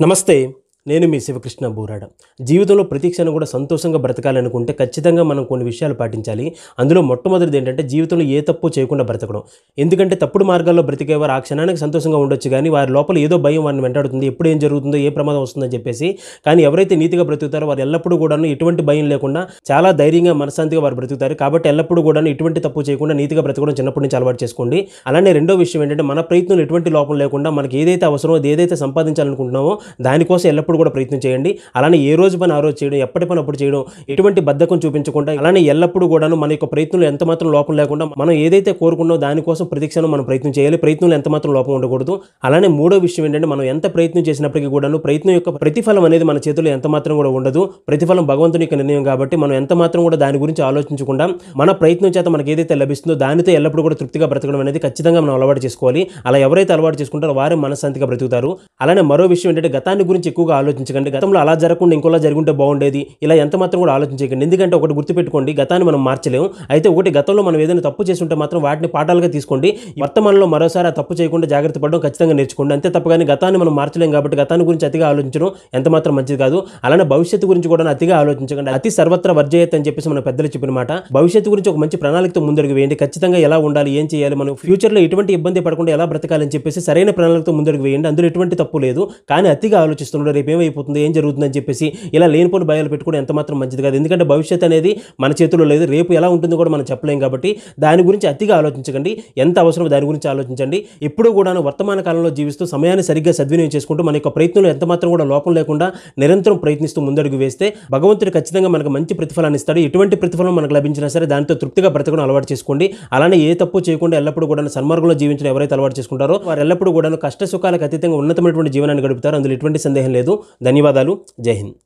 నమస్తే. నేను మీ శివకృష్ణ బూరాడ. జీవితంలో ప్రతి క్షణం కూడా సంతోషంగా బ్రతకాలనుకుంటే ఖచ్చితంగా మనం కొన్ని విషయాలు పాటించాలి. అందులో మొట్టమొదటిది ఏంటంటే జీవితంలో ఏ తప్పు చేయకుండా బ్రతకడం. ఎందుకంటే తప్పుడు మార్గాల్లో బ్రతికేవారు ఆ క్షణానికి సంతోషంగా ఉండొచ్చు కానీ వారి లోపల ఏదో భయం వారిని వెంటాడుతుంది. ఎప్పుడు ఏం జరుగుతుందో, ఏ ప్రమాదం వస్తుందని చెప్పేసి. కానీ ఎవరైతే నీతిగా బ్రతుకుతారో వారు ఎల్లప్పుడూ కూడాను ఎటువంటి భయం లేకుండా చాలా ధైర్యంగా మనశ్శాంతిగా వారు బ్రతుకుతారు. కాబట్టి ఎల్లప్పుడూ కూడాను ఎటువంటి తప్పు చేయకుండా నీతిగా బ్రతకడం చిన్నప్పటి నుంచి అలవాటు చేసుకోండి. అలానే రెండో విషయం ఏంటంటే మన ప్రయత్నంలో ఎటువంటి లోపం లేకుండా మనకి ఏదైతే అవసరమో అది ఏదైతే సంపాదించాలనుకుంటున్నామో దానికోసం ఎల్లప్పుడూ కూడా ప్రయత్నం చేయండి. అలానే ఏ రోజు పని ఆ రోజు చేయడం, ఎప్పటి పని అప్పుడు చేయడం, ఎటువంటి బద్ధకం చూపించకుండా అలానే ఎల్లప్పుడూ కూడాను మన యొక్క ప్రయత్నంలో ఎంత మాత్రం లోపం లేకుండా మనం ఏదైతే కోరుకున్నామో దానికోసం ప్రతిక్షణం మనం ప్రయత్నం చేయాలి. ప్రయత్నంలో ఎంత మాత్రం లోపం ఉండకూడదు. అలానే మూడో విషయం ఏంటంటే మనం ఎంత ప్రయత్నం చేసినప్పటికీ కూడాను ప్రయత్నం యొక్క ప్రతిఫలం అనేది మన చేతుల్లో ఎంత మాత్రం కూడా ఉండదు. ప్రతిఫలం భగవంతుని యొక్క నిర్ణయం కాబట్టి మనం ఎంత మాత్రం కూడా దాని గురించి ఆలోచించకుండా మన ప్రయత్నం చేత మనకి ఏదైతే లభిస్తుందో దానితో ఎల్లప్పుడూ కూడా తృప్తిగా బ్రతకడం అనేది ఖచ్చితంగా మనం అలవాటు చేసుకోవాలి. అలా ఎవరైతే అలవాటు చేసుకుంటారో వారే మనశ్శాంతిగా బ్రతుకుతారు. అలానే మరో విషయం ఏంటంటే గతాన్ని గురించి ఎక్కువగా ఆలోచించకండి. గతంలో అలా జరగకుండా ఇంకోలా జరుగుంటే బాగుండేది ఇలా ఎంత మాత్రం కూడా ఆలోచించకండి. ఎందుకంటే ఒకటి గుర్తుపెట్టుకోండి, గతాన్ని మనం మార్చలేము. అయితే ఒకటి గతంలో మనం ఏదైనా తప్పు చేస్తుంటే మాత్రం వాటిని పాఠాలుగా తీసుకోండి. వర్తమానంలో మరోసారి ఆ తప్పు చేయకుండా జాగ్రత్త పడడం ఖచ్చితంగా నేర్చుకోండి. అంతే తప్ప కానీ గతాన్ని మనం మార్చలేం కాబట్టి గతాన్ని గురించి అతిగా ఆలోచించడం ఎంత మాత్రం మంచిది కాదు. అలానే భవిష్యత్తు గురించి కూడా అతిగా ఆలోచించకండి. అతి సర్వత్ర వర్జయత్ అని చెప్పేసి మన పెద్దలు చెప్పిన మాట. భవిష్యత్తు గురించి ఒక మంచి ప్రణాళికతో ముందడుగు వేయండి. ఖచ్చితంగా ఎలా ఉండాలి, ఏం చేయాలి, మనం ఫ్యూచర్లో ఎటువంటి ఇబ్బంది పడకుండా ఎలా బ్రతకాలని చెప్పేసి సరైన ప్రణాళికతో ముందడుగు వేయండి. అందులో ఎటువంటి తప్పు లేదు. కానీ అతిగా ఆలోచిస్తున్నాడు రేపు ఏమైపోతుంది, ఏం జరుగుతుందని చెప్పేసి ఇలా లేనిపోని భయాలు పెట్టుకోవడం ఎంత మాత్రం మంచిది కాదు. ఎందుకంటే భవిష్యత్తు అనేది మన చేతుల్లో లేదు. రేపు ఎలా ఉంటుందో కూడా మనం చెప్పలేం కాబట్టి దాని గురించి అతిగా ఆలోచించకండి. ఎంత అవసరమో దాని గురించి ఆలోచించండి. ఎప్పుడూ కూడా వర్తమాన కాలంలో జీవిస్తూ సమయాన్ని సరిగ్గా సద్వినియోగం చేసుకుంటూ మన యొక్క ప్రయత్నంలో ఎంత మాత్రం కూడా లోపం లేకుండా నిరంతరం ప్రయత్నిస్తూ ముందడుగు వేస్తే భగవంతుడు ఖచ్చితంగా మనకు మంచి ప్రతిఫలాన్ని ఇస్తాడు. ఎటువంటి ప్రతిఫలం మనకు లభించినా సరే దానితో తృప్తిగా బ్రతకడం అలవాటు చేసుకోండి. అలానే ఏ తప్పు చేయకుండా ఎల్లప్పుడూ కూడా సన్మార్గంలో జీవించడం ఎవరైతే అలవాటు చేసుకుంటారో వారు ఎల్లప్పుడూ కూడా కష్ట సుఖాలకు అతీతంగా ఉన్నతమైనటువంటి జీవనాన్ని గడుపుతారు. అందులో ఎటువంటి సందేహం లేదు. ధన్యవాదాలు. జై హింద్.